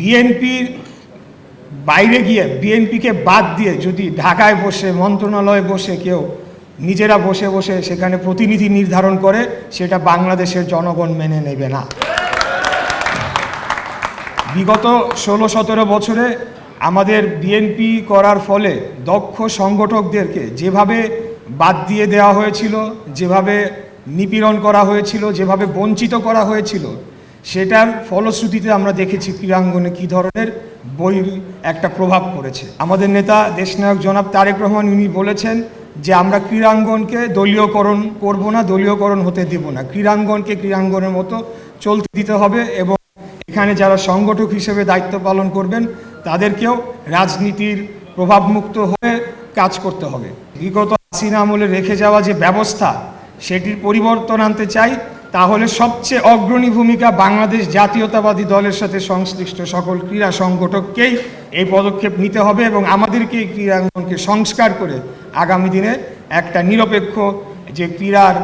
বিএনপির বাইরে গিয়ে বিএনপিকে বাদ দিয়ে যদি ঢাকায় বসে মন্ত্রণালয়ে বসে কেউ নিজেরা বসে বসে সেখানে প্রতিনিধি নির্ধারণ করে, সেটা বাংলাদেশের জনগণ মেনে নেবে না। বিগত 16-17 বছরে আমাদের বিএনপি করার ফলে দক্ষ সংগঠকদেরকে যেভাবে বাদ দিয়ে দেওয়া হয়েছিল, যেভাবে নিপীড়ন করা হয়েছিল, যেভাবে বঞ্চিত করা হয়েছিল, সেটার ফলশ্রুতিতে আমরা দেখেছি ক্রীড়াঙ্গনে কী ধরনের একটা প্রভাব পড়েছে। আমাদের নেতা দেশনায়ক জনাব তারেক রহমান উনি বলেছেন যে আমরা ক্রীড়াঙ্গনকে দলীয়করণ করব না, দলীয়করণ হতে দেব না, ক্রীড়াঙ্গনকে ক্রীড়াঙ্গনের মতো চলতে দিতে হবে এবং এখানে যারা সংগঠক হিসেবে দায়িত্ব পালন করবেন তাদেরকেও রাজনীতির প্রভাবমুক্ত হয়ে কাজ করতে হবে। বিগত হাসিনা আমলে রেখে যাওয়া যে ব্যবস্থা, সেটির পরিবর্তন আনতে চাই, তাহলে সবচেয়ে অগ্রণী ভূমিকা বাংলাদেশ জাতীয়তাবাদী দলের সাথে সংশ্লিষ্ট সকল ক্রীড়া সংগঠককেই এই পদক্ষেপ নিতে হবে এবং আমাদেরকে এই ক্রীড়াঙ্গনকে সংস্কার করে আগামী দিনে একটা নিরপেক্ষ যে ক্রীড়ার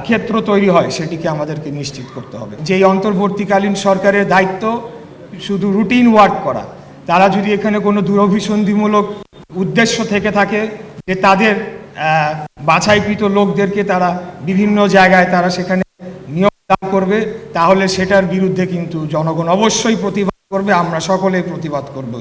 ক্ষেত্র তৈরি হয় সেটিকে আমাদেরকে নিশ্চিত করতে হবে। যেই অন্তর্বর্তীকালীন সরকারের দায়িত্ব শুধু রুটিন ওয়ার্ক করা, তারা যদি এখানে কোনো দুরভিসন্ধিমূলক উদ্দেশ্য থেকে থাকে যে তাদের বাছাইকৃত লোকদেরকে তারা বিভিন্ন জায়গায় তারা সেখানে নিয়োগ দান করবে, তাহলে সেটার বিরুদ্ধে কিন্তু জনগণ অবশ্যই প্রতিবাদ করবে, আমরা সকলেই প্রতিবাদ করব।